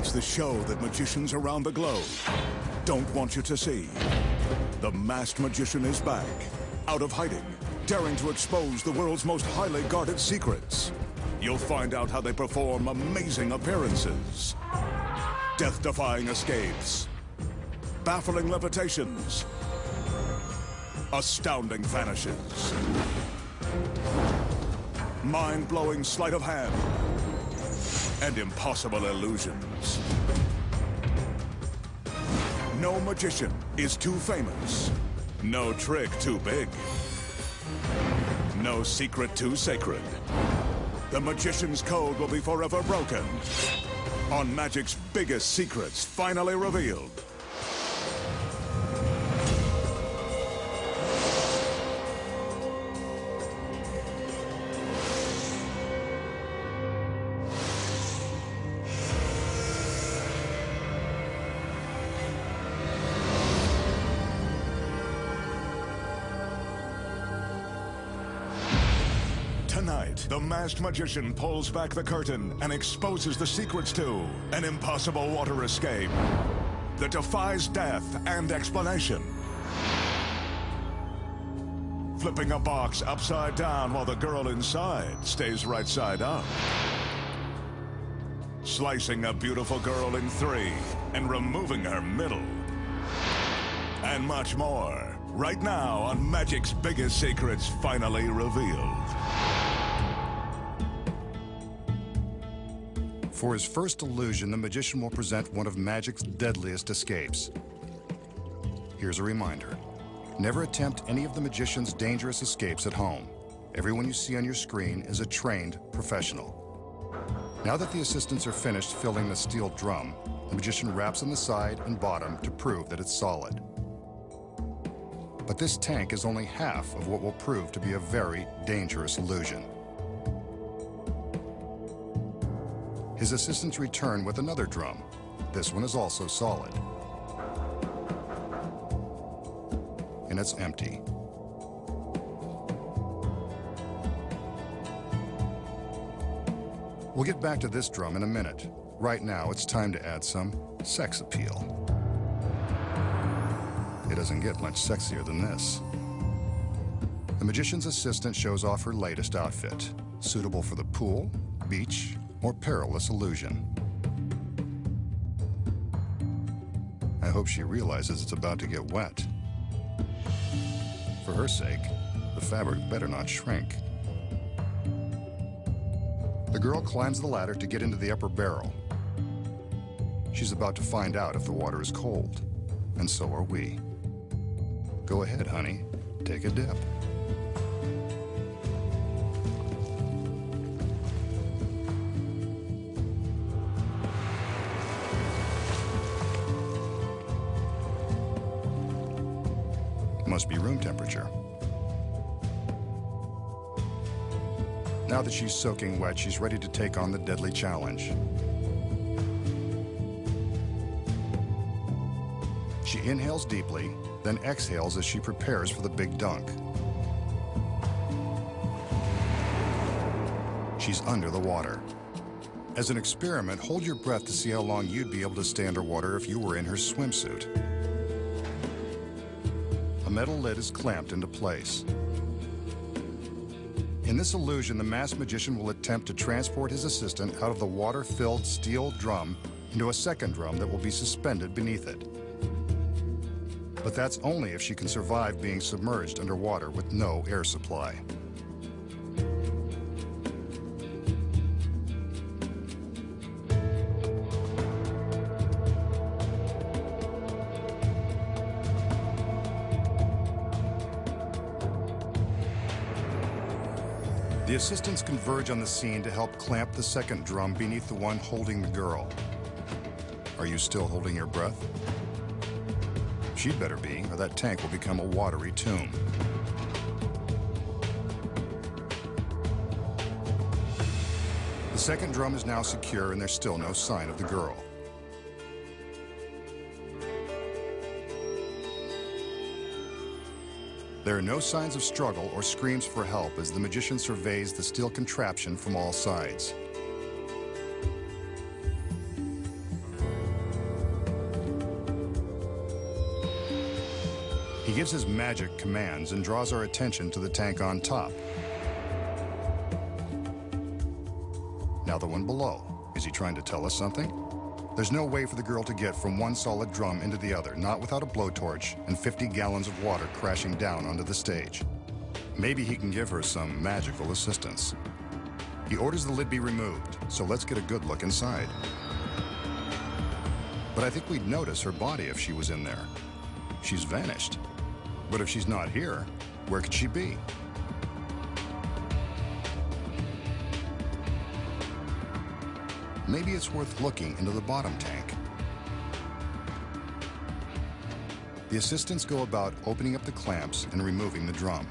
It's the show that magicians around the globe don't want you to see. The Masked Magician is back, out of hiding, daring to expose the world's most highly guarded secrets. You'll find out how they perform amazing appearances, death-defying escapes, baffling levitations, astounding vanishes, mind-blowing sleight of hand, and impossible illusions. No magician is too famous. No trick too big. No secret too sacred. The magician's code will be forever broken on magic's biggest secrets finally revealed. Tonight, the Masked Magician pulls back the curtain and exposes the secrets to an impossible water escape that defies death and explanation. Flipping a box upside down while the girl inside stays right side up. Slicing a beautiful girl in three and removing her middle. And much more, right now on Magic's Biggest Secrets Finally Revealed. For his first illusion, the magician will present one of Magic's deadliest escapes. Here's a reminder. Never attempt any of the magician's dangerous escapes at home. Everyone you see on your screen is a trained professional. Now that the assistants are finished filling the steel drum, the magician raps on the side and bottom to prove that it's solid. But this tank is only half of what will prove to be a very dangerous illusion. His assistants return with another drum. This one is also solid. And it's empty. We'll get back to this drum in a minute. Right now, it's time to add some sex appeal. It doesn't get much sexier than this. The magician's assistant shows off her latest outfit, suitable for the pool, beach, or perilous illusion. I hope she realizes it's about to get wet. For her sake, the fabric better not shrink. The girl climbs the ladder to get into the upper barrel. She's about to find out if the water is cold, and so are we. Go ahead, honey, take a dip. Must be room temperature. Now that she's soaking wet, she's ready to take on the deadly challenge. She inhales deeply, then exhales as she prepares for the big dunk. She's under the water. As an experiment, hold your breath to see how long you'd be able to stay underwater if you were in her swimsuit. A metal lid is clamped into place. In this illusion, the masked magician will attempt to transport his assistant out of the water-filled steel drum into a second drum that will be suspended beneath it. But that's only if she can survive being submerged underwater with no air supply. The assistants converge on the scene to help clamp the second drum beneath the one holding the girl. Are you still holding your breath? She'd better be, or that tank will become a watery tomb. The second drum is now secure and there's still no sign of the girl. There are no signs of struggle or screams for help as the magician surveys the steel contraption from all sides. He gives his magic commands and draws our attention to the tank on top. Now the one below. Is he trying to tell us something? There's no way for the girl to get from one solid drum into the other, not without a blowtorch and 50 gallons of water crashing down onto the stage. Maybe he can give her some magical assistance. He orders the lid be removed, so let's get a good look inside. But I think we'd notice her body if she was in there. She's vanished. But if she's not here, where could she be? Maybe it's worth looking into the bottom tank. The assistants go about opening up the clamps and removing the drum.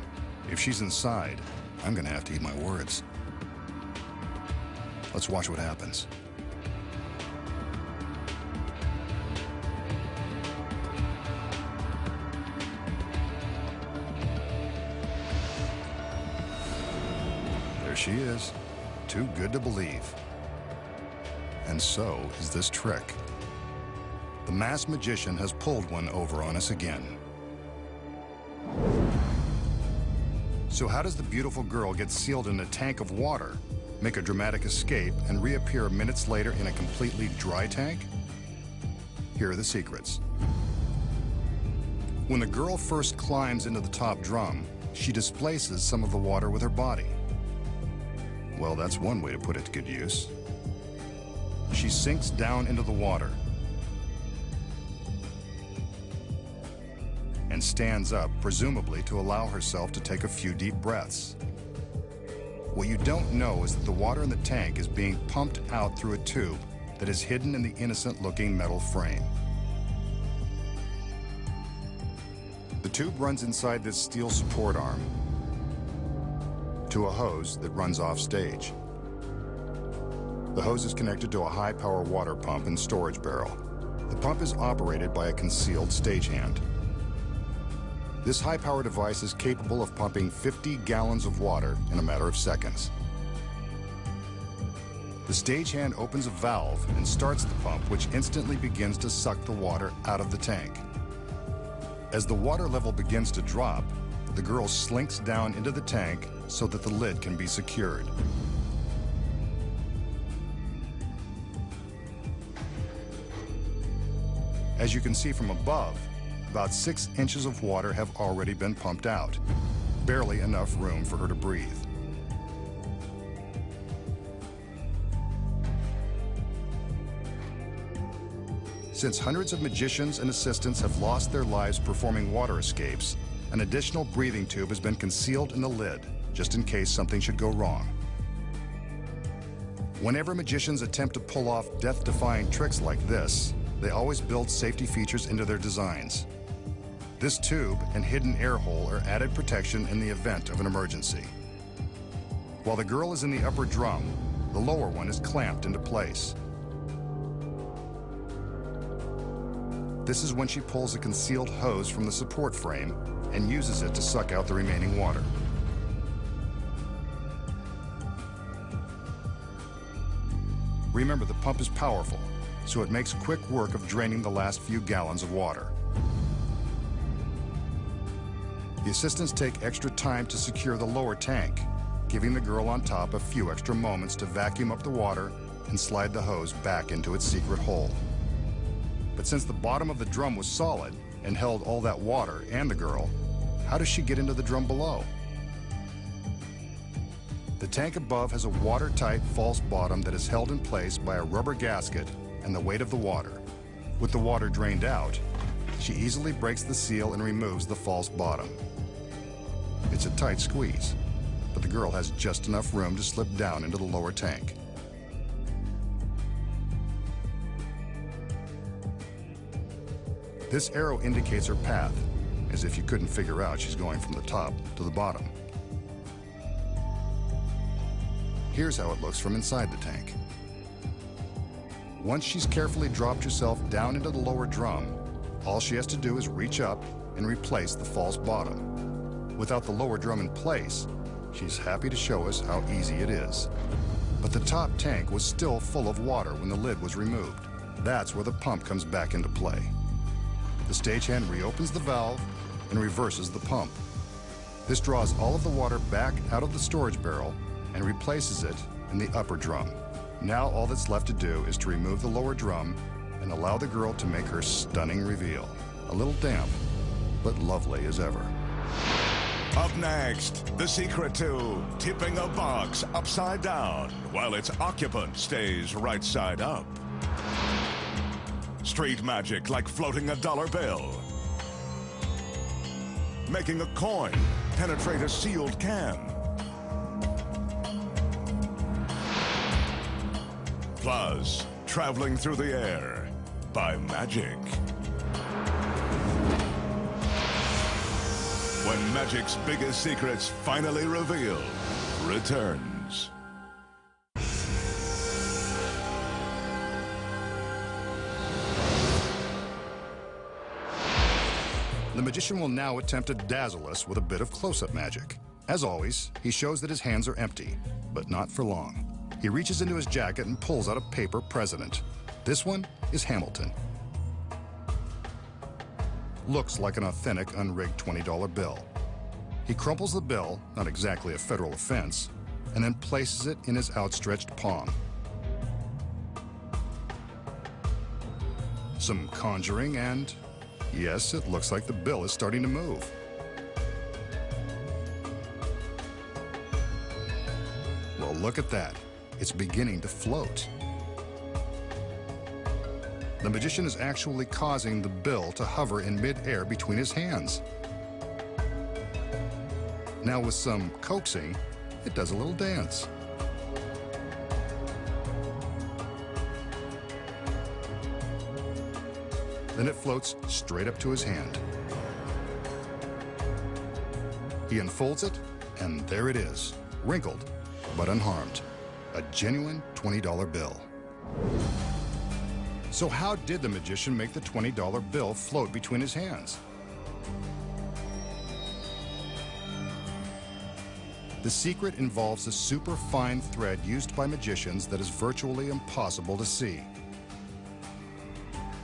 If she's inside, I'm gonna have to eat my words. Let's watch what happens. There she is, too good to believe. And so is this trick. The masked magician has pulled one over on us again. So how does the beautiful girl get sealed in a tank of water, make a dramatic escape, and reappear minutes later in a completely dry tank? Here are the secrets. When the girl first climbs into the top drum, she displaces some of the water with her body. Well, that's one way to put it to good use. She sinks down into the water and stands up, presumably to allow herself to take a few deep breaths. What you don't know is that the water in the tank is being pumped out through a tube that is hidden in the innocent-looking metal frame. The tube runs inside this steel support arm to a hose that runs off stage. The hose is connected to a high-power water pump and storage barrel. The pump is operated by a concealed stagehand. This high-power device is capable of pumping 50 gallons of water in a matter of seconds. The stagehand opens a valve and starts the pump, which instantly begins to suck the water out of the tank. As the water level begins to drop, the girl slinks down into the tank so that the lid can be secured. As you can see from above, about 6 inches of water have already been pumped out. Barely enough room for her to breathe. Since hundreds of magicians and assistants have lost their lives performing water escapes, an additional breathing tube has been concealed in the lid, just in case something should go wrong. Whenever magicians attempt to pull off death-defying tricks like this, they always build safety features into their designs. This tube and hidden air hole are added protection in the event of an emergency. While the girl is in the upper drum, the lower one is clamped into place. This is when she pulls a concealed hose from the support frame and uses it to suck out the remaining water. Remember, the pump is powerful, so it makes quick work of draining the last few gallons of water. The assistants take extra time to secure the lower tank, giving the girl on top a few extra moments to vacuum up the water and slide the hose back into its secret hole. But since the bottom of the drum was solid and held all that water and the girl, how does she get into the drum below? The tank above has a watertight false bottom that is held in place by a rubber gasket and the weight of the water. With the water drained out, she easily breaks the seal and removes the false bottom. It's a tight squeeze, but the girl has just enough room to slip down into the lower tank. This arrow indicates her path, as if you couldn't figure out she's going from the top to the bottom. Here's how it looks from inside the tank. Once she's carefully dropped herself down into the lower drum, all she has to do is reach up and replace the false bottom. Without the lower drum in place, she's happy to show us how easy it is. But the top tank was still full of water when the lid was removed. That's where the pump comes back into play. The stagehand reopens the valve and reverses the pump. This draws all of the water back out of the storage barrel and replaces it in the upper drum. Now all that's left to do is to remove the lower drum and allow the girl to make her stunning reveal. A little damp, but lovely as ever. Up next, the secret to tipping a box upside down while its occupant stays right side up. Street magic like floating a dollar bill. Making a coin penetrate a sealed can. Plus, traveling through the air by magic. When magic's biggest secrets finally revealed returns. The magician will now attempt to dazzle us with a bit of close-up magic. As always, he shows that his hands are empty, but not for long. He reaches into his jacket and pulls out a paper president. This one is Hamilton. Looks like an authentic, unrigged $20 bill. He crumples the bill, not exactly a federal offense, and then places it in his outstretched palm. Some conjuring and, yes, it looks like the bill is starting to move. Well, look at that. It's beginning to float. The magician is actually causing the bill to hover in mid-air between his hands. Now with some coaxing, it does a little dance. Then it floats straight up to his hand. He unfolds it, and there it is, wrinkled but unharmed. A genuine $20 bill. So how did the magician make the $20 bill float between his hands? The secret involves a super fine thread used by magicians that is virtually impossible to see.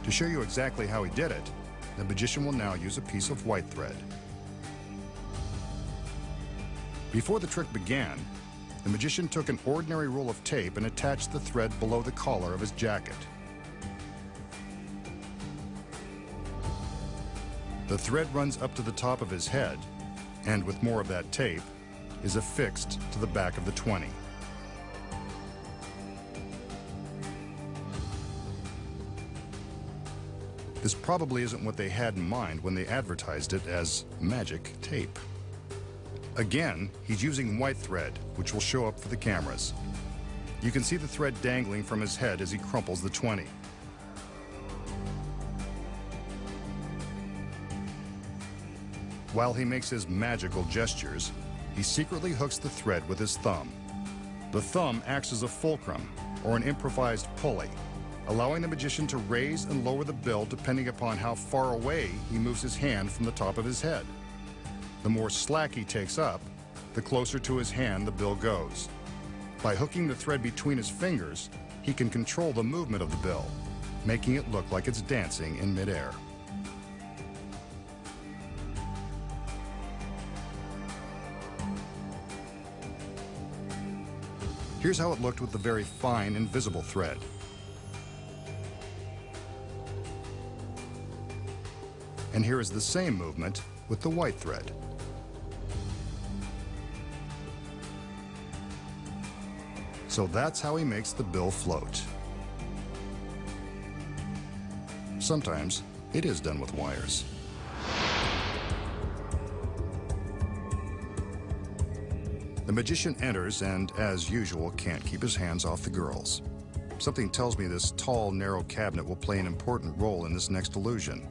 To show you exactly how he did it, the magician will now use a piece of white thread. Before the trick began, the magician took an ordinary roll of tape and attached the thread below the collar of his jacket. The thread runs up to the top of his head, and with more of that tape, is affixed to the back of the 20. This probably isn't what they had in mind when they advertised it as magic tape. Again, he's using white thread, which will show up for the cameras. You can see the thread dangling from his head as he crumples the 20. While he makes his magical gestures, he secretly hooks the thread with his thumb. The thumb acts as a fulcrum, or an improvised pulley, allowing the magician to raise and lower the bill depending upon how far away he moves his hand from the top of his head. The more slack he takes up, the closer to his hand the bill goes. By hooking the thread between his fingers, he can control the movement of the bill, making it look like it's dancing in midair. Here's how it looked with the very fine, invisible thread. And here is the same movement with the white thread. So that's how he makes the bill float. Sometimes it is done with wires. The magician enters and, as usual, can't keep his hands off the girls. Something tells me this tall, narrow cabinet will play an important role in this next illusion.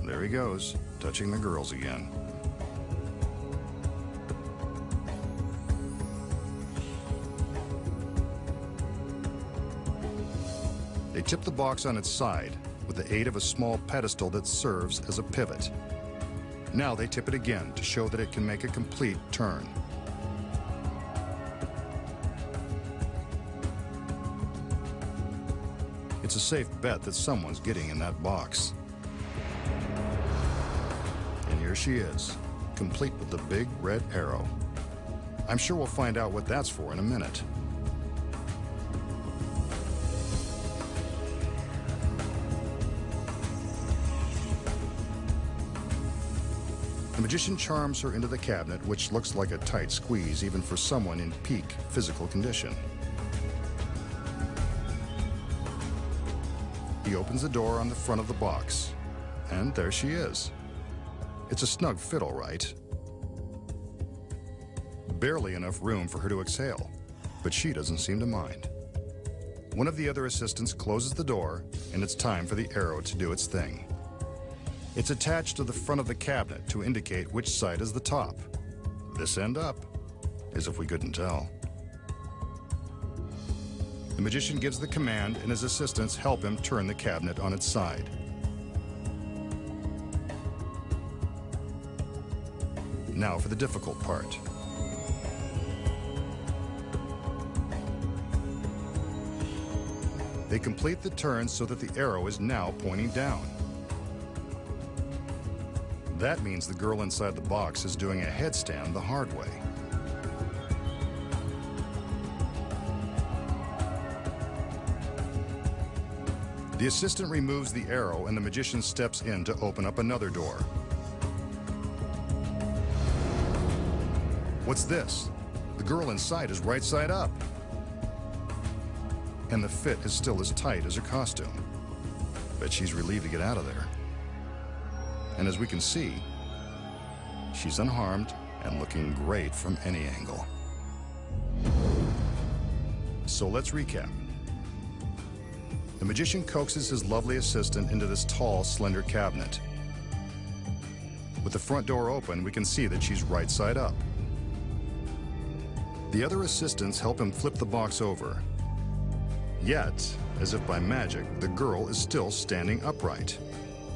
There he goes, touching the girls again. They tip the box on its side with the aid of a small pedestal that serves as a pivot. Now they tip it again to show that it can make a complete turn. It's a safe bet that someone's getting in that box. here she is, complete with the big red arrow. I'm sure we'll find out what that's for in a minute. The magician charms her into the cabinet, which looks like a tight squeeze even for someone in peak physical condition. He opens the door on the front of the box, and there she is. It's a snug fit, all right. Barely enough room for her to exhale, but she doesn't seem to mind. One of the other assistants closes the door, and it's time for the arrow to do its thing. It's attached to the front of the cabinet to indicate which side is the top. This end up, as if we couldn't tell. The magician gives the command, and his assistants help him turn the cabinet on its side. Now for the difficult part. They complete the turn so that the arrow is now pointing down. That means the girl inside the box is doing a headstand the hard way. The assistant removes the arrow and the magician steps in to open up another door. What's this? The girl inside is right side up. And the fit is still as tight as her costume. Bet she's relieved to get out of there. And as we can see, she's unharmed and looking great from any angle. So let's recap. The magician coaxes his lovely assistant into this tall, slender cabinet. With the front door open, we can see that she's right side up. The other assistants help him flip the box over. Yet, as if by magic, the girl is still standing upright.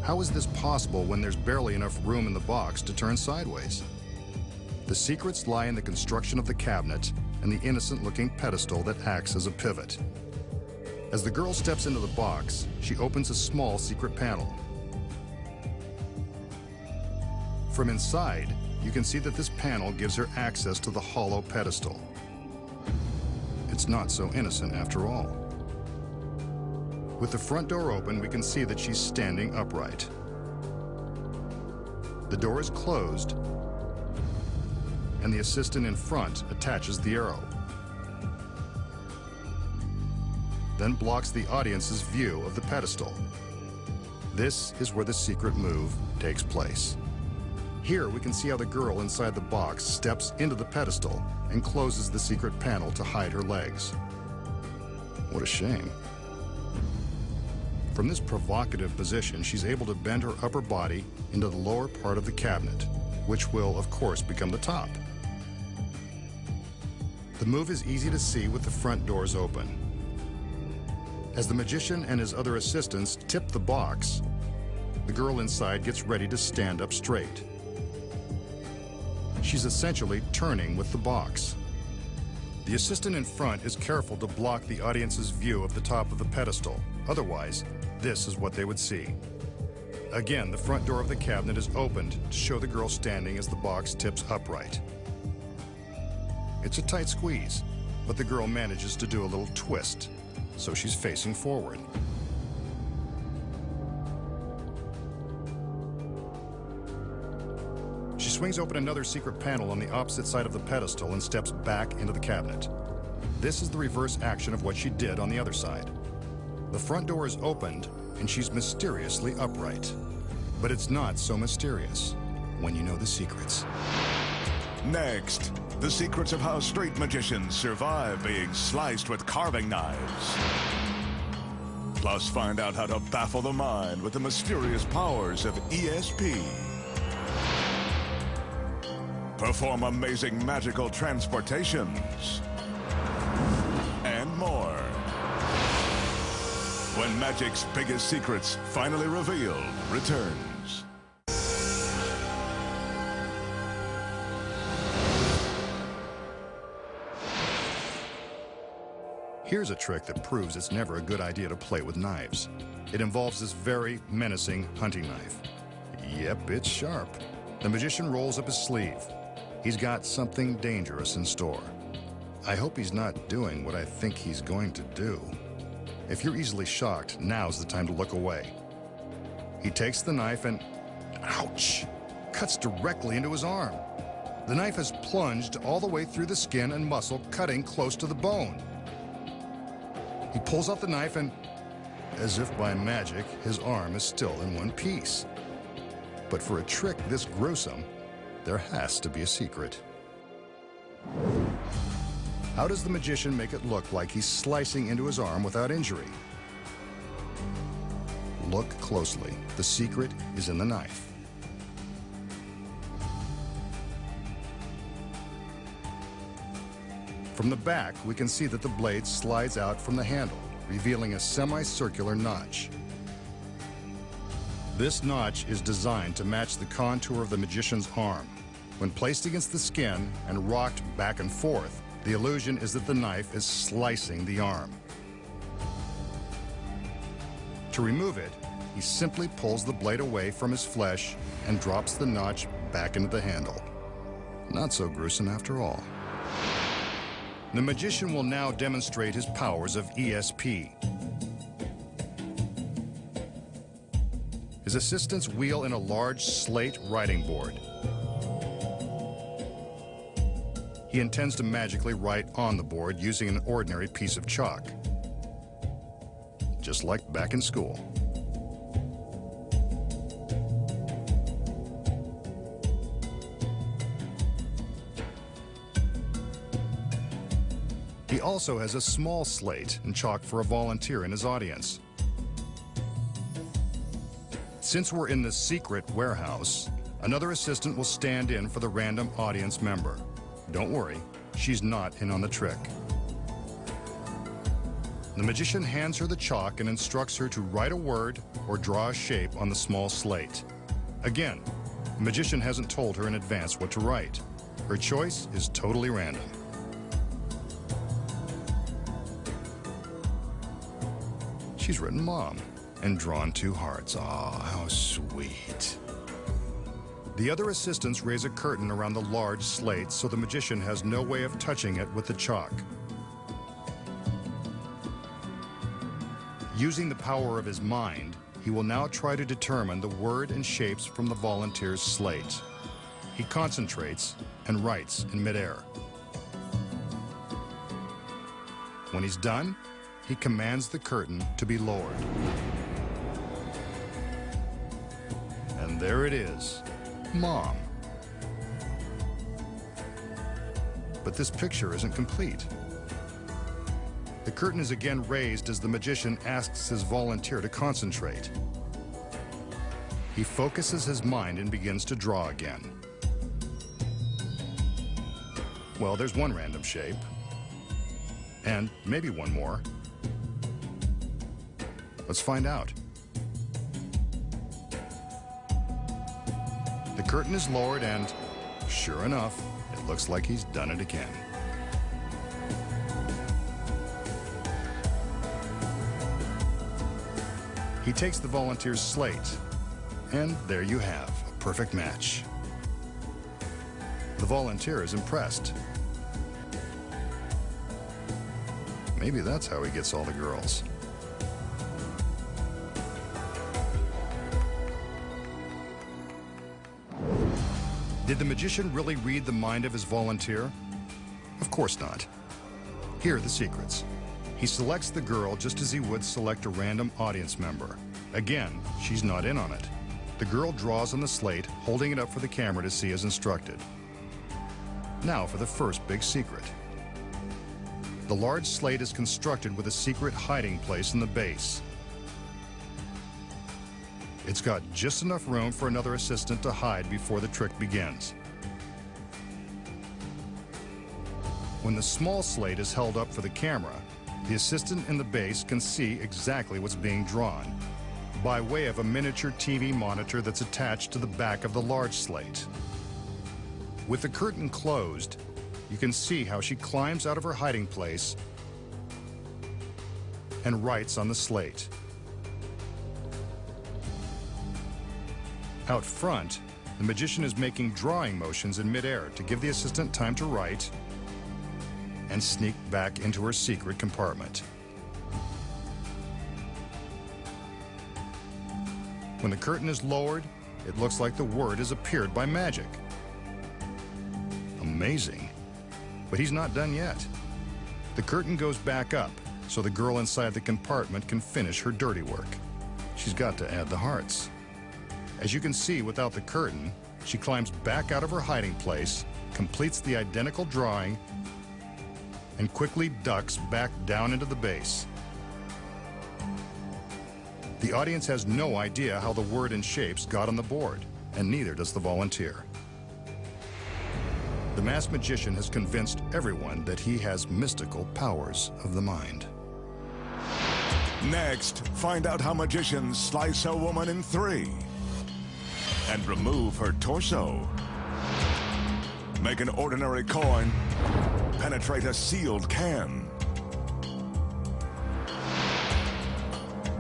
How is this possible when there's barely enough room in the box to turn sideways? The secrets lie in the construction of the cabinet and the innocent-looking pedestal that acts as a pivot. As the girl steps into the box, she opens a small secret panel. From inside, you can see that this panel gives her access to the hollow pedestal. It's not so innocent after all. With the front door open, we can see that she's standing upright. The door is closed, and the assistant in front attaches the arrow, then blocks the audience's view of the pedestal. This is where the secret move takes place. Here we can see how the girl inside the box steps into the pedestal and closes the secret panel to hide her legs. What a shame. From this provocative position, she's able to bend her upper body into the lower part of the cabinet, which will, of course, become the top. The move is easy to see with the front doors open. As the magician and his other assistants tip the box, the girl inside gets ready to stand up straight. She's essentially turning with the box. The assistant in front is careful to block the audience's view of the top of the pedestal. Otherwise, this is what they would see. Again, the front door of the cabinet is opened to show the girl standing as the box tips upright. It's a tight squeeze, but the girl manages to do a little twist, so she's facing forward. She swings open another secret panel on the opposite side of the pedestal and steps back into the cabinet. This is the reverse action of what she did on the other side. The front door is opened, and she's mysteriously upright. But it's not so mysterious when you know the secrets. Next, the secrets of how street magicians survive being sliced with carving knives. Plus, find out how to baffle the mind with the mysterious powers of ESP. Perform amazing magical transportations. And more. When magic's biggest secrets, finally revealed, returns. Here's a trick that proves it's never a good idea to play with knives. It involves this very menacing hunting knife. Yep, it's sharp. The magician rolls up his sleeve. He's got something dangerous in store. I hope he's not doing what I think he's going to do. If you're easily shocked, now's the time to look away. He takes the knife and, ouch, cuts directly into his arm. The knife has plunged all the way through the skin and muscle, cutting close to the bone. He pulls out the knife and, as if by magic, his arm is still in one piece. But for a trick this gruesome, there has to be a secret. How does the magician make it look like he's slicing into his arm without injury? Look closely. The secret is in the knife. From the back, we can see that the blade slides out from the handle, revealing a semicircular notch. This notch is designed to match the contour of the magician's arm. When placed against the skin and rocked back and forth, the illusion is that the knife is slicing the arm. To remove it, he simply pulls the blade away from his flesh and drops the notch back into the handle. Not so gruesome after all. The magician will now demonstrate his powers of ESP. His assistants wheel in a large slate writing board. He intends to magically write on the board using an ordinary piece of chalk, just like back in school. He also has a small slate and chalk for a volunteer in his audience. Since we're in the secret warehouse, another assistant will stand in for the random audience member. Don't worry, she's not in on the trick. The magician hands her the chalk and instructs her to write a word or draw a shape on the small slate. Again, the magician hasn't told her in advance what to write. Her choice is totally random. She's written Mom and drawn 2 hearts. Aw, how sweet. The other assistants raise a curtain around the large slate so the magician has no way of touching it with the chalk. Using the power of his mind, he will now try to determine the word and shapes from the volunteer's slate. He concentrates and writes in midair. When he's done, he commands the curtain to be lowered. And there it is. Mom. But this picture isn't complete. The curtain is again raised as the magician asks his volunteer to concentrate. He focuses his mind and begins to draw again. Well, there's one random shape. And maybe one more. Let's find out. The curtain is lowered and, sure enough, it looks like he's done it again. He takes the volunteer's slate, and there you have a perfect match. The volunteer is impressed. Maybe that's how he gets all the girls. Did the magician really read the mind of his volunteer? Of course not. Here are the secrets. He selects the girl just as he would select a random audience member. Again, she's not in on it. The girl draws on the slate, holding it up for the camera to see as instructed. Now for the first big secret. The large slate is constructed with a secret hiding place in the base. It's got just enough room for another assistant to hide before the trick begins. When the small slate is held up for the camera, the assistant in the base can see exactly what's being drawn by way of a miniature TV monitor that's attached to the back of the large slate. With the curtain closed, you can see how she climbs out of her hiding place and writes on the slate. Out front, The magician is making drawing motions in midair to give the assistant time to write and sneak back into her secret compartment. When the curtain is lowered, it looks like the word has appeared by magic. Amazing. But he's not done yet. The curtain goes back up so the girl inside the compartment can finish her dirty work. She's got to add the hearts. As you can see, without the curtain, she climbs back out of her hiding place, completes the identical drawing, and quickly ducks back down into the base. The audience has no idea how the word and shapes got on the board, and neither does the volunteer. The masked magician has convinced everyone that he has mystical powers of the mind. Next, find out how magicians slice a woman in 3 and remove her torso. Make an ordinary coin penetrate a sealed can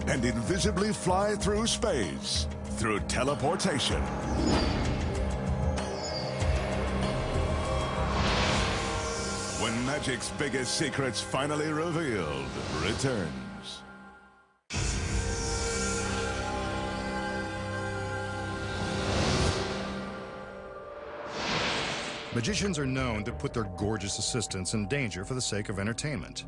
and invisibly fly through space through teleportation. When magic's biggest secrets finally revealed returns. Magicians are known to put their gorgeous assistants in danger for the sake of entertainment.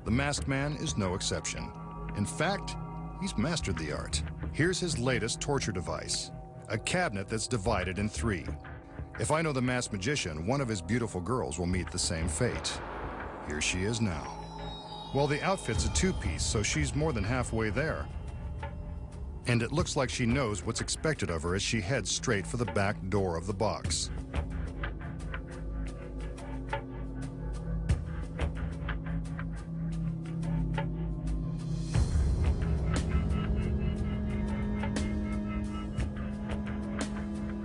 The Masked Man is no exception. In fact, he's mastered the art. Here's his latest torture device, a cabinet that's divided in 3. If I know the masked magician, one of his beautiful girls will meet the same fate. Here she is now. Well, the outfit's a 2-piece, so she's more than halfway there. And it looks like she knows what's expected of her as she heads straight for the back door of the box.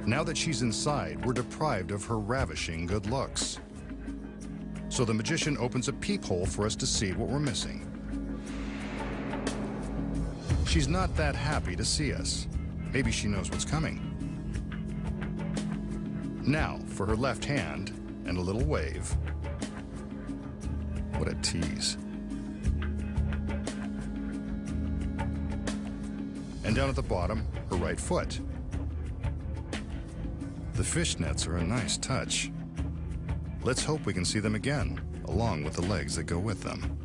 Now that she's inside, we're deprived of her ravishing good looks. So the magician opens a peephole for us to see what we're missing. She's not that happy to see us. Maybe she knows what's coming. Now, for her left hand and a little wave. What a tease. And down at the bottom, her right foot. The fishnets are a nice touch. Let's hope we can see them again, along with the legs that go with them.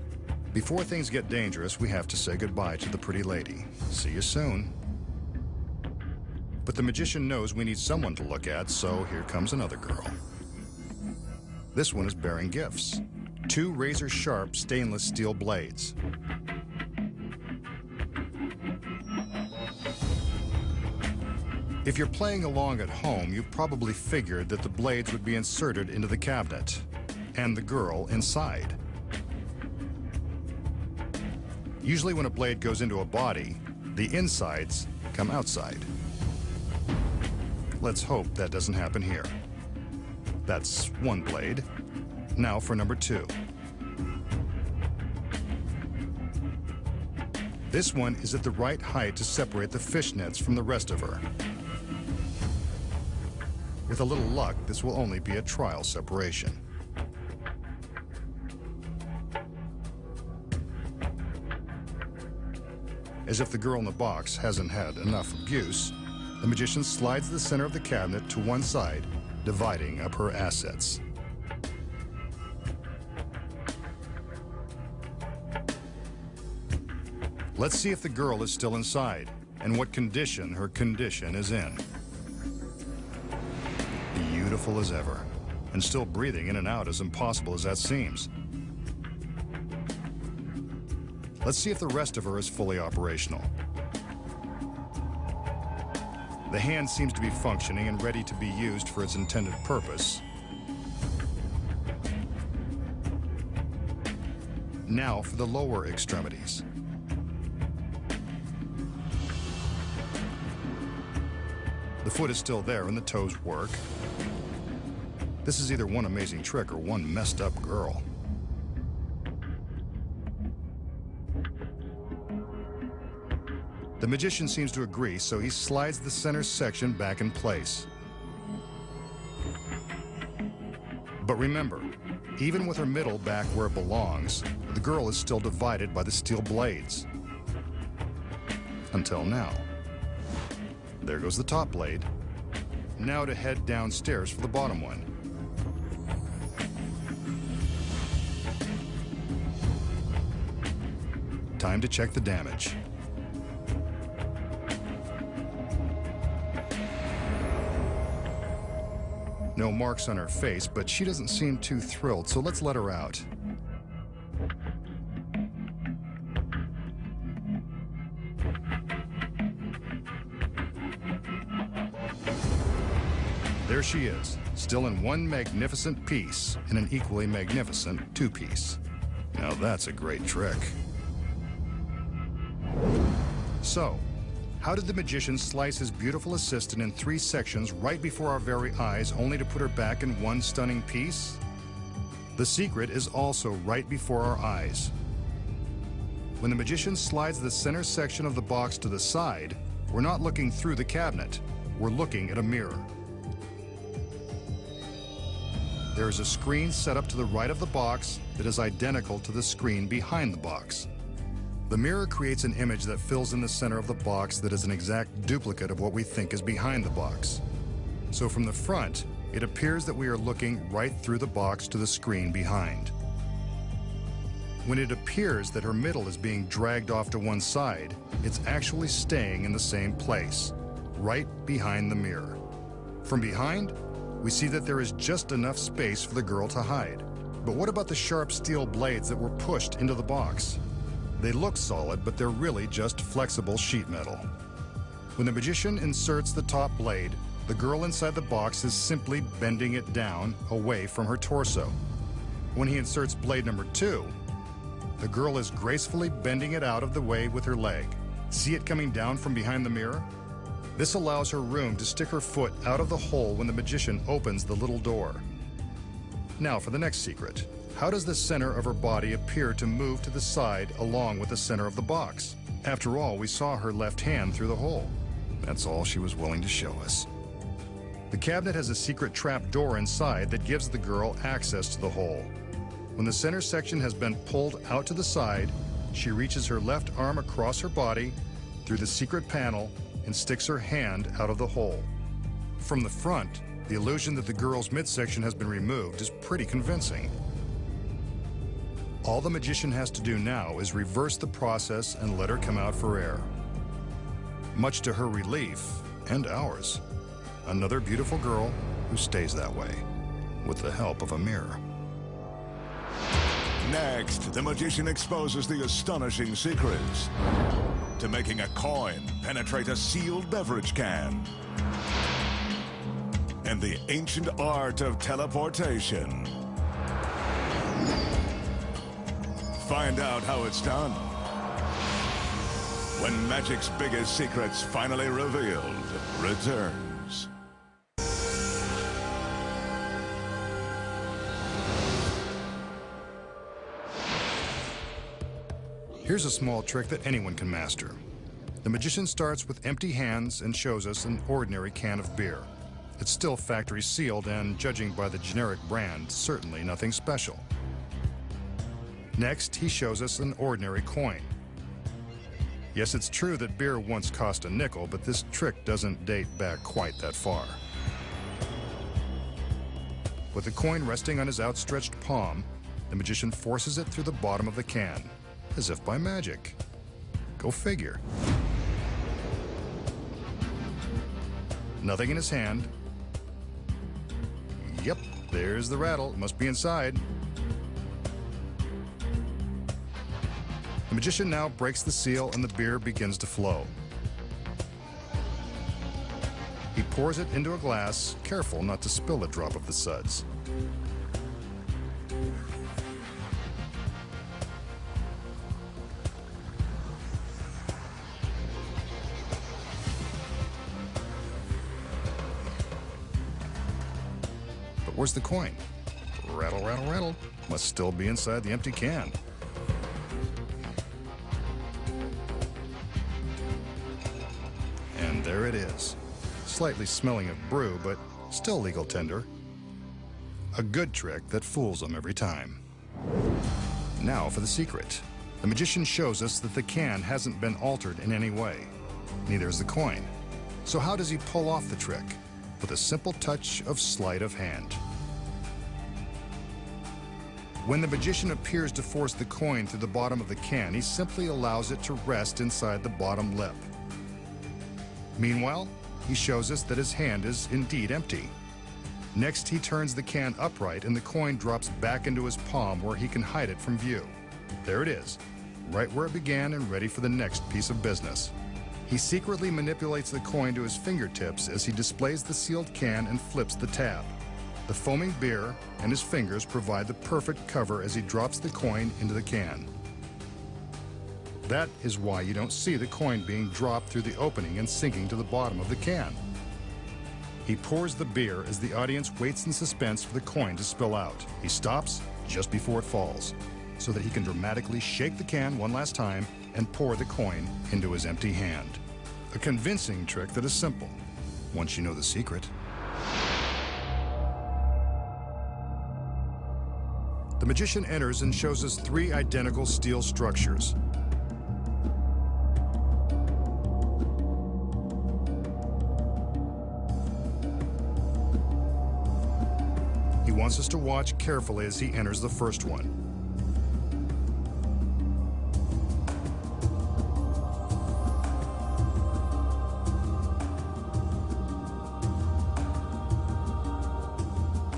Before things get dangerous, we have to say goodbye to the pretty lady. See you soon. But the magician knows we need someone to look at, so here comes another girl. This one is bearing gifts. 2 razor-sharp stainless steel blades. If you're playing along at home, you've probably figured that the blades would be inserted into the cabinet, and the girl inside. Usually when a blade goes into a body, the insides come outside. Let's hope that doesn't happen here. That's 1 blade. Now for number 2. This one is at the right height to separate the fishnets from the rest of her. With a little luck, this will only be a trial separation. As if the girl in the box hasn't had enough abuse, the magician slides the center of the cabinet to one side, dividing up her assets. Let's see if the girl is still inside, and what condition her condition is in. Beautiful as ever, and still breathing in and out, as impossible as that seems. Let's see if the rest of her is fully operational. The hand seems to be functioning and ready to be used for its intended purpose. Now for the lower extremities. The foot is still there and the toes work. This is either one amazing trick or one messed up girl. The magician seems to agree, so he slides the center section back in place. remember, even with her middle back where it belongs, the girl is still divided by the steel blades. Until now. There goes the top blade. Now to head downstairs for the bottom one. Time to check the damage. No marks on her face, but she doesn't seem too thrilled, so let's let her out. There she is, still in one magnificent piece and an equally magnificent two-piece. Now that's a great trick. So, how did the magician slice his beautiful assistant in 3 sections right before our very eyes, only to put her back in one stunning piece? The secret is also right before our eyes. When the magician slides the center section of the box to the side, we're not looking through the cabinet, we're looking at a mirror. There is a screen set up to the right of the box that is identical to the screen behind the box. The mirror creates an image that fills in the center of the box that is an exact duplicate of what we think is behind the box. So from the front, it appears that we are looking right through the box to the screen behind. When it appears that her middle is being dragged off to one side, it's actually staying in the same place, right behind the mirror. From behind, we see that there is just enough space for the girl to hide. But what about the sharp steel blades that were pushed into the box? They look solid, but they're really just flexible sheet metal. When the magician inserts the top blade, the girl inside the box is simply bending it down away from her torso. When he inserts blade number 2, the girl is gracefully bending it out of the way with her leg. See it coming down from behind the mirror? This allows her room to stick her foot out of the hole when the magician opens the little door. Now for the next secret. How does the center of her body appear to move to the side along with the center of the box? After all, we saw her left hand through the hole. That's all she was willing to show us. The cabinet has a secret trap door inside that gives the girl access to the hole. When the center section has been pulled out to the side, she reaches her left arm across her body through the secret panel and sticks her hand out of the hole. From the front, the illusion that the girl's midsection has been removed is pretty convincing. All the magician has to do now is reverse the process and let her come out for air. Much to her relief, and ours. Another beautiful girl who stays that way, with the help of a mirror. Next, the magician exposes the astonishing secrets to making a coin penetrate a sealed beverage can, and the ancient art of teleportation. Find out how it's done when magic's biggest secrets, finally revealed, returns. Here's a small trick that anyone can master. The magician starts with empty hands and shows us an ordinary can of beer. It's still factory sealed and, judging by the generic brand, certainly nothing special. Next, he shows us an ordinary coin. Yes, it's true that beer once cost a nickel, but this trick doesn't date back quite that far. With the coin resting on his outstretched palm, the magician forces it through the bottom of the can, as if by magic. Go figure. Nothing in his hand. Yep, there's the rattle. It must be inside. The magician now breaks the seal and the beer begins to flow. He pours it into a glass, careful not to spill a drop of the suds. But where's the coin? Rattle, rattle, rattle. Must still be inside the empty can. And there it is. Slightly smelling of brew, but still legal tender. A good trick that fools them every time. Now for the secret. The magician shows us that the can hasn't been altered in any way. Neither is the coin. So how does he pull off the trick? With a simple touch of sleight of hand. When the magician appears to force the coin through the bottom of the can, he simply allows it to rest inside the bottom lip. Meanwhile, he shows us that his hand is indeed empty. Next, he turns the can upright and the coin drops back into his palm where he can hide it from view. There it is, right where it began and ready for the next piece of business. He secretly manipulates the coin to his fingertips as he displays the sealed can and flips the tab. The foaming beer and his fingers provide the perfect cover as he drops the coin into the can. That is why you don't see the coin being dropped through the opening and sinking to the bottom of the can. He pours the beer as the audience waits in suspense for the coin to spill out. He stops just before it falls, so that he can dramatically shake the can one last time and pour the coin into his empty hand. A convincing trick that is simple, once you know the secret. The magician enters and shows us 3 identical steel structures. He wants us to watch carefully as he enters the first one.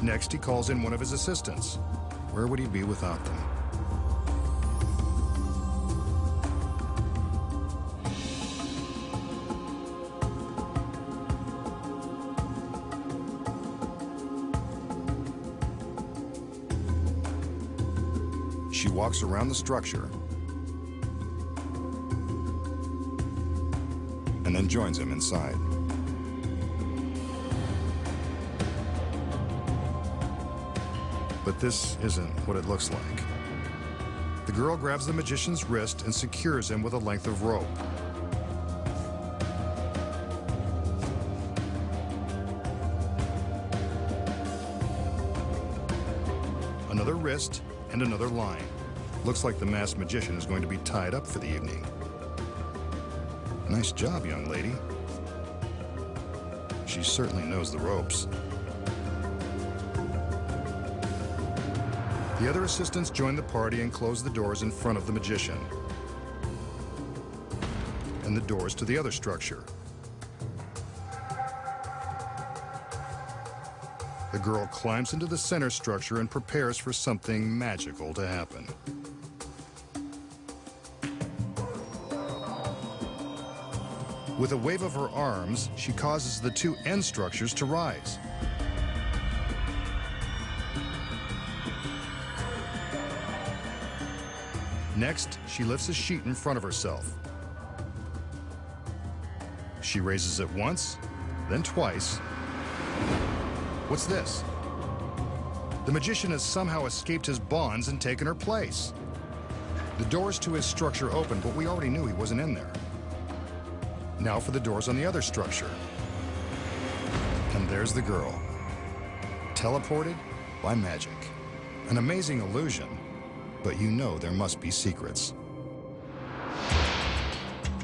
Next, he calls in one of his assistants. Where would he be without them? She walks around the structure and then joins him inside. But this isn't what it looks like. The girl grabs the magician's wrist and secures him with a length of rope. Another wrist and another line. Looks like the masked magician is going to be tied up for the evening. Nice job, young lady. She certainly knows the ropes. The other assistants join the party and close the doors in front of the magician. And the doors to the other structure. The girl climbs into the center structure and prepares for something magical to happen. With a wave of her arms, she causes the 2 end structures to rise. Next, she lifts a sheet in front of herself. She raises it once, then twice. What's this? The magician has somehow escaped his bonds and taken her place. The doors to his structure open, but we already knew he wasn't in there. Now for the doors on the other structure. And there's the girl. Teleported by magic. An amazing illusion. But you know there must be secrets.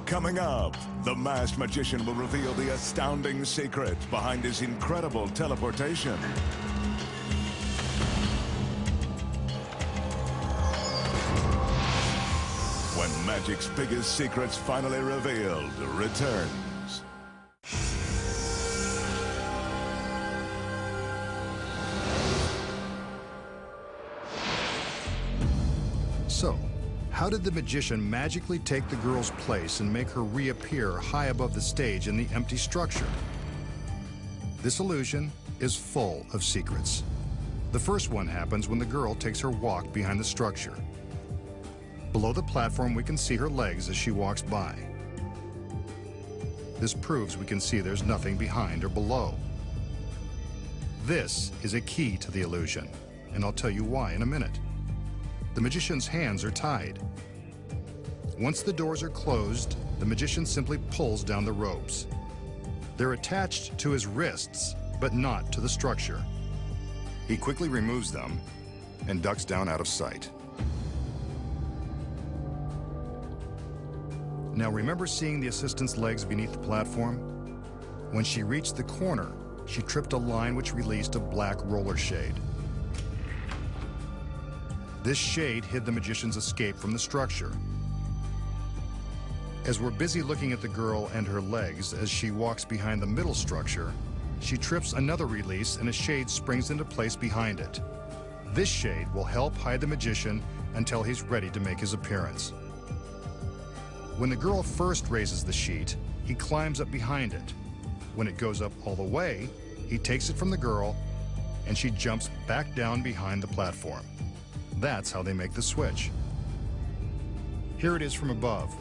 Coming up, the masked magician will reveal the astounding secret behind his incredible teleportation. When magic's biggest secrets finally revealed returns. So, how did the magician magically take the girl's place and make her reappear high above the stage in the empty structure? This illusion is full of secrets. The first one happens when the girl takes her walk behind the structure. Below the platform, we can see her legs as she walks by. This proves we can see there's nothing behind or below. This is a key to the illusion, and I'll tell you why in a minute. The magician's hands are tied. Once the doors are closed, the magician simply pulls down the ropes. They're attached to his wrists, but not to the structure. He quickly removes them and ducks down out of sight. Now remember seeing the assistant's legs beneath the platform? When she reached the corner, she tripped a line which released a black roller shade. This shade hid the magician's escape from the structure. As we're busy looking at the girl and her legs as she walks behind the middle structure, she trips another release and a shade springs into place behind it. This shade will help hide the magician until he's ready to make his appearance. When the girl first raises the sheet, he climbs up behind it. When it goes up all the way, he takes it from the girl and she jumps back down behind the platform. That's how they make the switch. Here it is from above.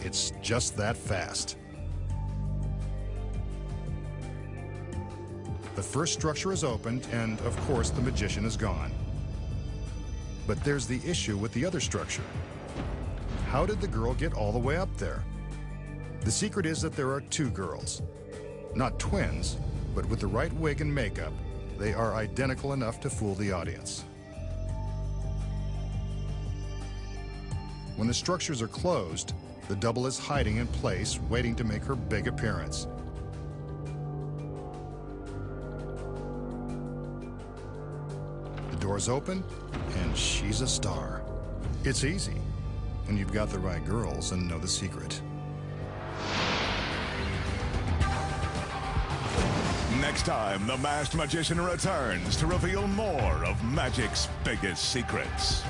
It's just that fast. The first structure is opened, and of course the magician is gone. But there's the issue with the other structure. How did the girl get all the way up there? The secret is that there are two girls. Not twins, but with the right wig and makeup, they are identical enough to fool the audience. When the structures are closed, the double is hiding in place, waiting to make her big appearance. The doors open, and she's a star. It's easy when you've got the right girls and know the secret. Next time, the Masked Magician returns to reveal more of magic's biggest secrets.